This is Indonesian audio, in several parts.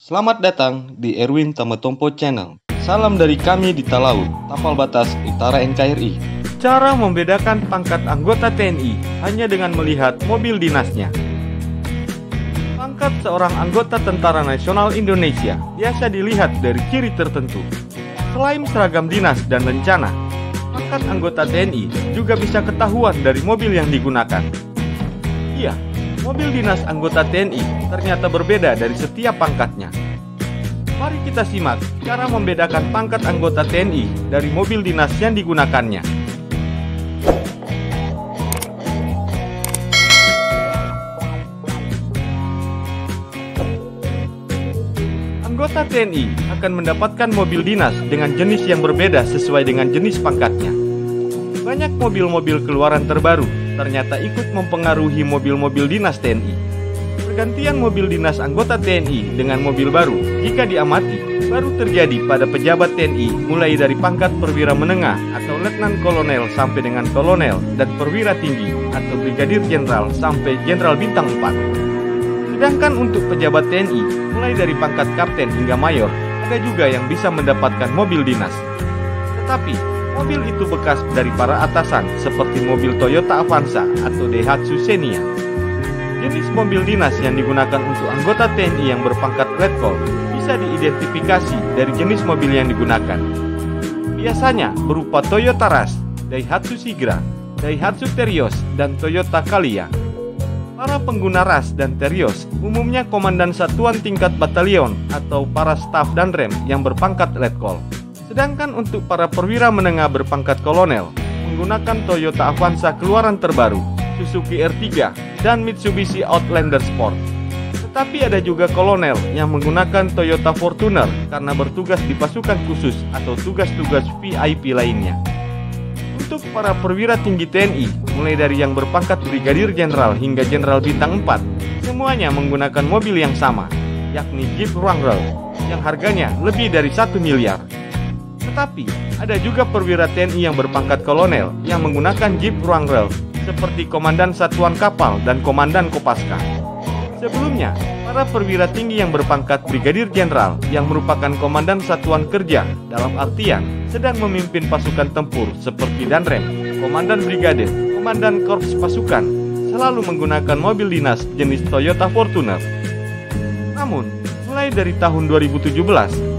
Selamat datang di Erwin Tametompo Channel. Salam dari kami di Talaut, Tapal Batas Utara NKRI. Cara membedakan pangkat anggota TNI hanya dengan melihat mobil dinasnya. Pangkat seorang anggota Tentara Nasional Indonesia biasa dilihat dari ciri tertentu. Selain seragam dinas dan lencana, pangkat anggota TNI juga bisa ketahuan dari mobil yang digunakan. Iya, mobil dinas anggota TNI ternyata berbeda dari setiap pangkatnya. Mari kita simak cara membedakan pangkat anggota TNI dari mobil dinas yang digunakannya. Anggota TNI akan mendapatkan mobil dinas dengan jenis yang berbeda sesuai dengan jenis pangkatnya. Banyak mobil-mobil keluaran terbaru ternyata ikut mempengaruhi mobil-mobil dinas TNI. Pergantian mobil dinas anggota TNI dengan mobil baru, jika diamati, baru terjadi pada pejabat TNI mulai dari pangkat perwira menengah atau letnan kolonel sampai dengan kolonel dan perwira tinggi atau brigadir jenderal sampai jenderal bintang 4. Sedangkan untuk pejabat TNI, mulai dari pangkat kapten hingga mayor, ada juga yang bisa mendapatkan mobil dinas. Tetapi, mobil itu bekas dari para atasan seperti mobil Toyota Avanza atau Daihatsu Xenia. Jenis mobil dinas yang digunakan untuk anggota TNI yang berpangkat letkol bisa diidentifikasi dari jenis mobil yang digunakan. Biasanya berupa Toyota Rush, Daihatsu Sigra, Daihatsu Terios, dan Toyota Calya. Para pengguna Rush dan Terios umumnya komandan satuan tingkat batalion atau para staf dan rem yang berpangkat letkol. Sedangkan untuk para perwira menengah berpangkat kolonel menggunakan Toyota Avanza keluaran terbaru, Suzuki R3, dan Mitsubishi Outlander Sport. Tetapi ada juga kolonel yang menggunakan Toyota Fortuner karena bertugas di pasukan khusus atau tugas-tugas VIP lainnya. Untuk para perwira tinggi TNI, mulai dari yang berpangkat brigadir jenderal hingga jenderal bintang 4, semuanya menggunakan mobil yang sama, yakni Jeep Wrangler, yang harganya lebih dari 1 miliar. Tetapi, ada juga perwira TNI yang berpangkat kolonel yang menggunakan Jeep Wrangler, seperti Komandan Satuan Kapal dan Komandan Kopaska. Sebelumnya, para perwira tinggi yang berpangkat brigadir jenderal yang merupakan komandan satuan kerja dalam artian sedang memimpin pasukan tempur seperti Danrem, komandan brigade, komandan korps pasukan, selalu menggunakan mobil dinas jenis Toyota Fortuner. Namun, mulai dari tahun 2017,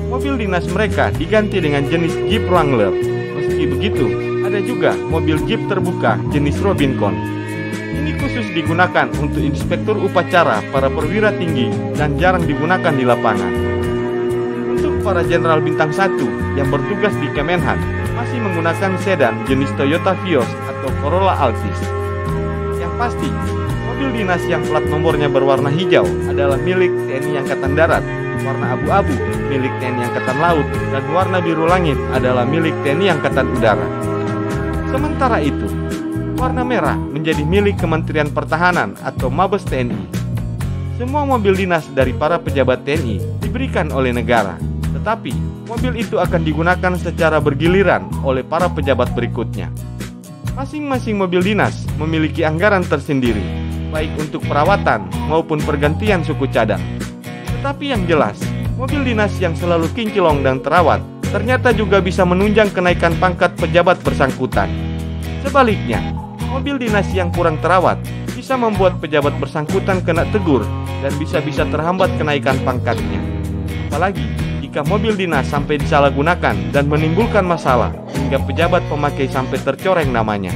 mobil dinas mereka diganti dengan jenis Jeep Wrangler. Meski begitu, ada juga mobil Jeep terbuka jenis Rubicon. Ini khusus digunakan untuk inspektur upacara para perwira tinggi dan jarang digunakan di lapangan. Untuk para jenderal bintang 1 yang bertugas di Kemenhan masih menggunakan sedan jenis Toyota Vios atau Corolla Altis. Yang pasti, mobil dinas yang plat nomornya berwarna hijau adalah milik TNI Angkatan Darat, warna abu-abu milik TNI Angkatan Laut, dan warna biru langit adalah milik TNI Angkatan Udara. Sementara itu, warna merah menjadi milik Kementerian Pertahanan atau Mabes TNI. Semua mobil dinas dari para pejabat TNI diberikan oleh negara, tetapi mobil itu akan digunakan secara bergiliran oleh para pejabat berikutnya. Masing-masing mobil dinas memiliki anggaran tersendiri, baik untuk perawatan maupun pergantian suku cadang. Tetapi yang jelas, mobil dinas yang selalu kinclong dan terawat ternyata juga bisa menunjang kenaikan pangkat pejabat bersangkutan. Sebaliknya, mobil dinas yang kurang terawat bisa membuat pejabat bersangkutan kena tegur dan bisa-bisa terhambat kenaikan pangkatnya. Apalagi jika mobil dinas sampai disalahgunakan dan menimbulkan masalah hingga pejabat pemakai sampai tercoreng namanya.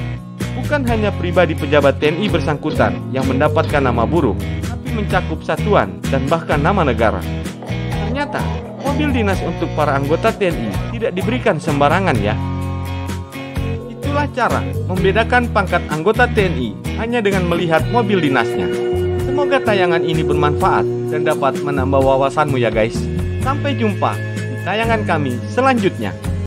Bukan hanya pribadi pejabat TNI bersangkutan yang mendapatkan nama buruk, tapi mencakup satuan dan bahkan nama negara. Ternyata, mobil dinas untuk para anggota TNI tidak diberikan sembarangan ya. Itulah cara membedakan pangkat anggota TNI hanya dengan melihat mobil dinasnya. Semoga tayangan ini bermanfaat dan dapat menambah wawasanmu ya guys. Sampai jumpa di tayangan kami selanjutnya.